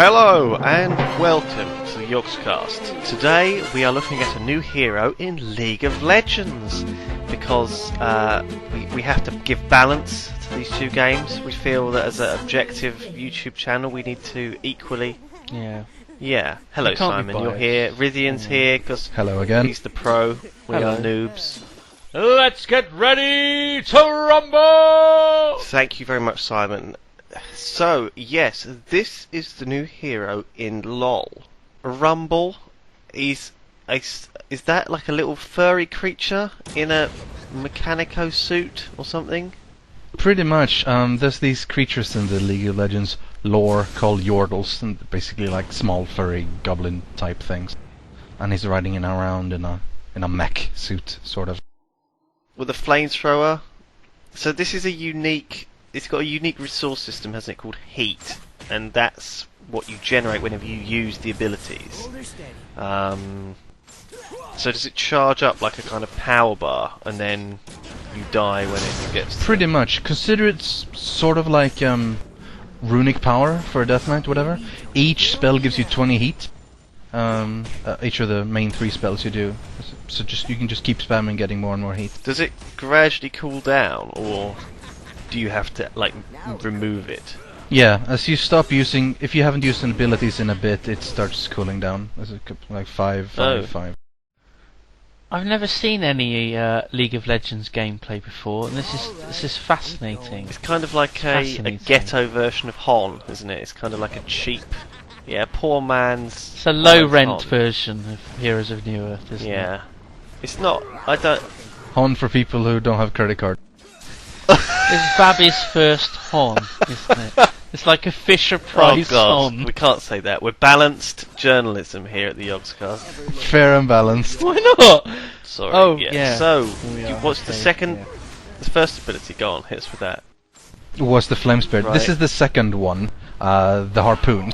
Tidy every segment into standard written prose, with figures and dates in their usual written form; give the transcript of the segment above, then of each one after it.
Hello and welcome to the Yogscast. Today we are looking at a new hero in League of Legends because we have to give balance to these two games. We feel that as an objective YouTube channel we need to equally... Yeah. Hello Simon, you're here. Rithian's here because hello again. He's the pro. We are noobs. Let's get ready to rumble! Thank you very much, Simon. So, yes, this is the new hero in LoL. Rumble is that like a little furry creature in a mechanico suit or something? Pretty much. There's these creatures in the League of Legends lore called Yordles, and basically like small furry goblin type things. And he's riding around in a mech suit, sort of. With a flamethrower. So this is a unique... It's got a unique resource system, hasn't it, called heat, and that's what you generate whenever you use the abilities. So does it charge up like a kind of power bar, and then you die when it gets... Pretty much. Consider it sort of like runic power for a Death Knight, whatever. Each spell gives you 20 heat. Each of the main 3 spells you do. So you can just keep spamming, getting more and more heat. Does it gradually cool down, or... do you have to, like, remove it? Yeah, as you stop using... If you haven't used an abilities in a bit, it starts cooling down. As like 5. I've never seen any League of Legends gameplay before, and this is fascinating. It's kind of like a ghetto version of Hon, isn't it? It's kind of like a cheap... Yeah, poor man's... It's a low-rent version of Heroes of New Earth, isn't it? Yeah. It's not... I don't... Hon for people who don't have credit card. It's Babby's first Hon, isn't it? It's like a Fisher Price Hon. We can't say that. We're balanced journalism here at the Yogscast. Fair and balanced. Why not? Sorry. Oh, yeah. yeah. So, what's the second... Yeah. The first ability, go on, hit us with that. Was the Flame Spirit. Right. This is the second one, the Harpoon.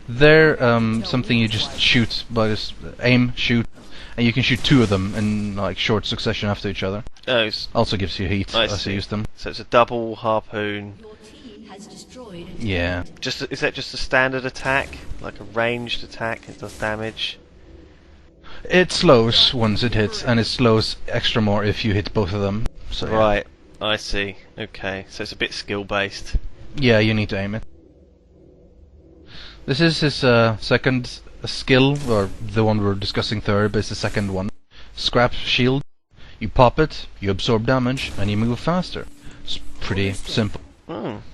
They're something you just shoot, by just aim, shoot, and you can shoot 2 of them in like short succession after each other. Oh, also gives you heat as you use them. So it's a double harpoon. Yeah. Is that just a standard attack? Like a ranged attack, it does damage? It slows once it hits, and it slows extra more if you hit both of them. So, yeah. Right, I see. Okay, so it's a bit skill based. Yeah, you need to aim it. This is his second skill, or the one we're discussing third, but it's the second one. Scrap Shield. You pop it, you absorb damage, and you move faster. It's pretty simple.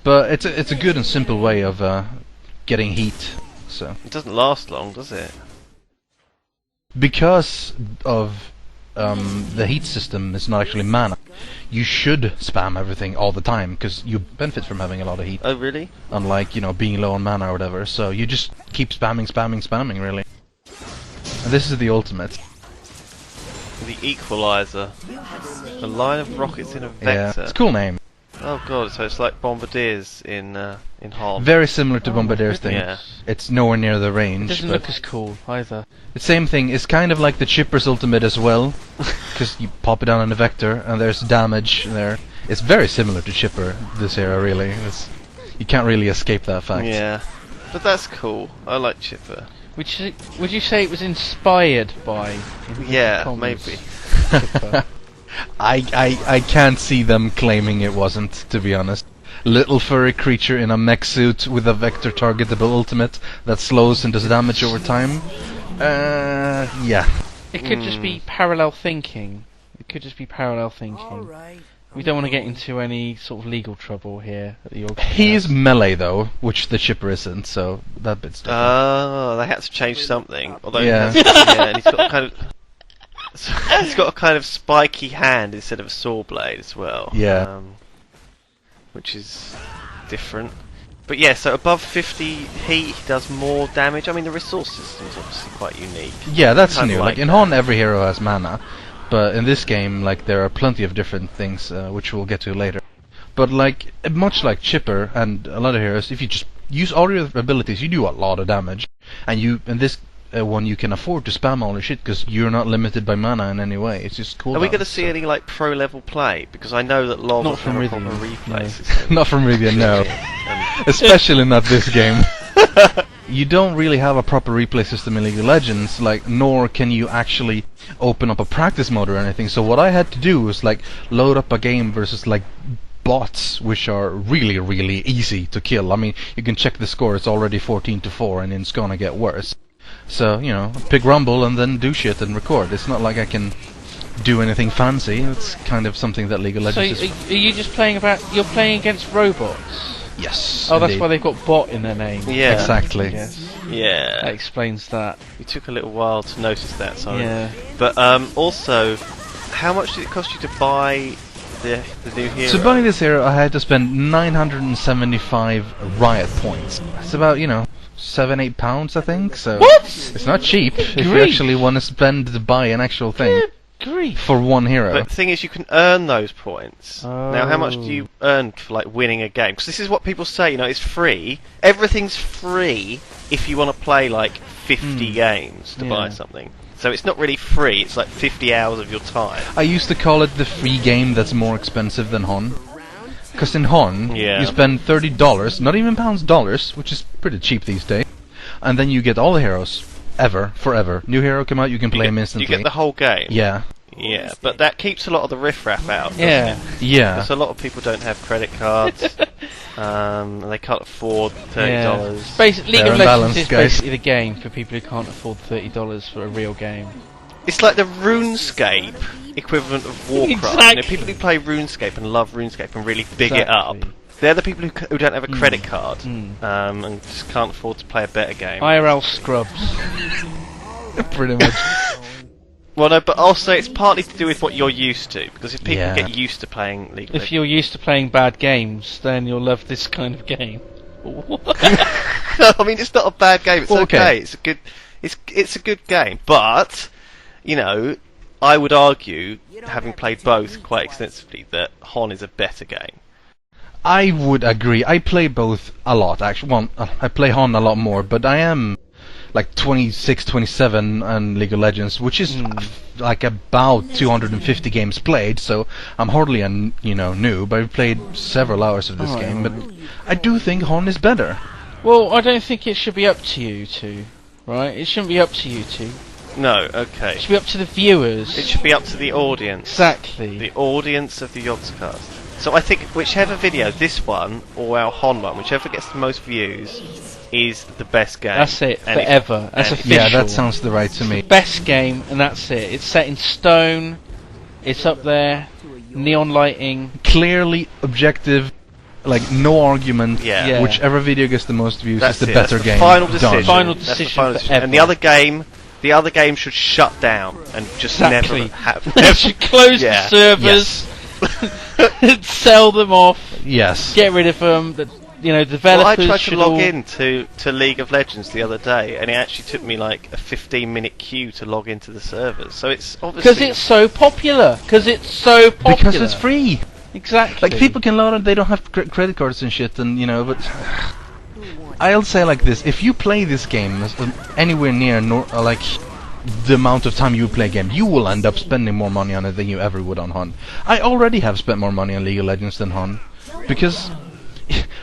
But it's a good and simple way of getting heat. So it doesn't last long, does it? Because of the heat system is not actually mana, you should spam everything all the time, because you benefit from having a lot of heat. Oh, really? Unlike, being low on mana or whatever, so you just keep spamming, really. And this is the ultimate. The Equalizer. A line of rockets in a vector. Yeah, it's a cool name. Oh god, so it's like Bombardiers in Hon. Very similar to Bombardier's thing. Yeah. It's nowhere near the range. It doesn't look as cool either. The same thing. It's kind of like the Chipper's ultimate as well, because you pop it down on a vector and there's damage there. It's very similar to Chipper, this era, really. You can't really escape that fact. Yeah, but that's cool. I like Chipper. Would you say it was inspired by? Yeah, maybe. Chipper? I can't see them claiming it wasn't, to be honest. Little furry creature in a mech suit with a vector targetable ultimate that slows and does damage over time. Yeah. It could just be parallel thinking. We don't want to get into any sort of legal trouble here at the Yogscast. He is melee though, which the Chipper isn't, so that bit's different. Oh, they had to change something. Although yeah. And he's got kind of... he's got a kind of spiky hand instead of a saw blade as well. Yeah. Which is different. But yeah, so above 50 heat, he does more damage. I mean, the resource system is obviously quite unique. Yeah, that's Kind of new. Like in Hon, every hero has mana, but in this game, like there are plenty of different things, which we'll get to later. But like, much like Chipper and a lot of heroes, if you just use all your abilities, you do a lot of damage, and in this one you can afford to spam all your shit because you're not limited by mana in any way. It's just cool. Are we going to see any like pro level play? Because I know that LoL Not from have Rithian, replays. Not from Rithian, no. Especially not this game. you don't really have a proper replay system in League of Legends, like, nor can you actually open up a practice mode or anything. So what I had to do was like load up a game versus like bots, which are really, really easy to kill. I mean, you can check the score; it's already 14-4, and it's gonna get worse. So pick Rumble and then do shit and record. It's not like I can do anything fancy. It's kind of something that League of Legends is. So are you just playing you're playing against robots? Yes. Oh, that's indeed. why they've got bot in their name. Yeah. Exactly. Yes. Yeah. That explains that. It took a little while to notice that, sorry. Yeah. But also, how much did it cost you to buy the new hero? To buy this hero, I had to spend 975 Riot points. It's about, £7-8, I think. So What? it's not cheap if you grief. actually want to spend to buy an actual thing Good grief. for one hero. But the thing is, you can earn those points. Now, how much do Oh. you earn for like winning a game? Because this is what people say. It's free. Everything's free if you want to play like 50 games to buy Yeah. something. So it's not really free. It's like 50 hours of your time. I used to call it the free game that's more expensive than Hon. Because in Hon, Yeah. you spend $30, not even pounds, dollars, which is pretty cheap these days, and then you get all the heroes, forever. New hero come out, you can play him instantly. You get the whole game. Yeah. Yeah, but that keeps a lot of the riffraff out. doesn't Yeah. it? Yeah. Because a lot of people don't have credit cards, and they can't afford $30. Basically, League Fair of and Legends balanced, is guys. basically the game for people who can't afford $30 for a real game. It's like the RuneScape equivalent of Warcraft. Exactly. People who play RuneScape and love RuneScape and really big it up, Exactly. they're the people who don't have a credit card Mm. and just can't afford to play a better game. IRL scrubs. Pretty much. Well, no, but also it's partly to do with what you're used to, because if people Yeah. get used to playing League of If you're used to playing bad games, then you'll love this kind of game. No, I mean it's not a bad game. It's Well, okay. okay. It's a good. It's a good game. But I would argue, having played both quite extensively, that Hon is a better game. I would agree. I play both a lot, actually. Well, I play Hon a lot more, but I am like 26, 27 on League of Legends, which is like about 250 games played, so I'm hardly a noob. I've played several hours of this game, but I do think Hon is better. Well, I don't think it should be up to you two, right? It shouldn't be up to you two. No, okay. It should be up to the viewers. It should be up to the audience. Exactly. The audience of the Yogscast. So I think whichever video, this one or our Hon one, whichever gets the most views, is the best game. That's it, And forever. That's and- official. Yeah, that sounds right to me. Best game, and that's it. It's set in stone. It's up there. Neon lighting. Clearly objective, like no argument. Yeah. Yeah. Whichever video gets the most views That's is the it, better that's the game. Final Done. decision. Final That's the decision final decision. forever. And the other game should shut down and just Exactly. never have. They should close Yeah. the servers. Sell them off. Yes. Get rid of them. Well, I Developers tried to should log all... in to League of Legends the other day, and it actually took me like a 15-minute queue to log into the servers. So it's obviously Because it's so popular. Because it's so popular. Because it's free. Exactly. Like people can load it, they don't have credit cards and shit, and but I'll say like this: if you play this game anywhere near like the amount of time you play a game, you will end up spending more money on it than you ever would on Hon. I already have spent more money on League of Legends than Hon, because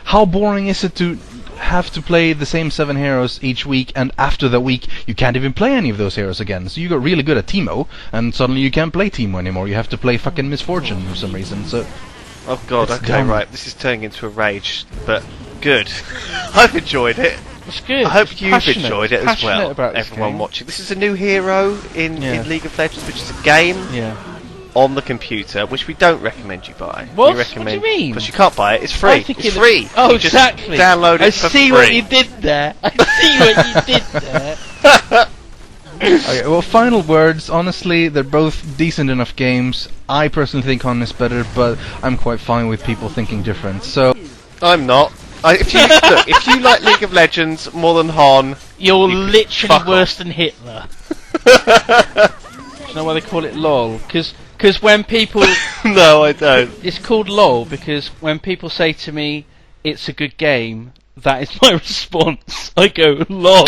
how boring is it to have to play the same 7 heroes each week, and after that week you can't even play any of those heroes again. So you got really good at Teemo, and suddenly you can't play Teemo anymore. You have to play fucking Misfortune for some reason. So Oh god, It's okay, dumb. right. This is turning into a rage, but good. I've enjoyed it. It's good. I hope It's you've passionate. enjoyed it as Passionate well. about this Everyone game. watching. This is a new hero in League of Legends, which is a game Yeah. on the computer, which we don't recommend you buy. What? We recommend, What do you mean? Because you can't buy it. It's free. I think It's it- free. Oh, You just exactly. Download it I for see free. what you did there. I see what you did there. okay, well, final words. Honestly, they're both decent enough games. I personally think Hon is better, but I'm quite fine with people thinking different. So I'm not. If you like League of Legends more than Hon, You're You can literally fuck worse than Hitler. Do you know why they call it LOL? Because when people... no, I don't. It's called LOL because when people say to me, it's a good game, that is my response. I go, LOL.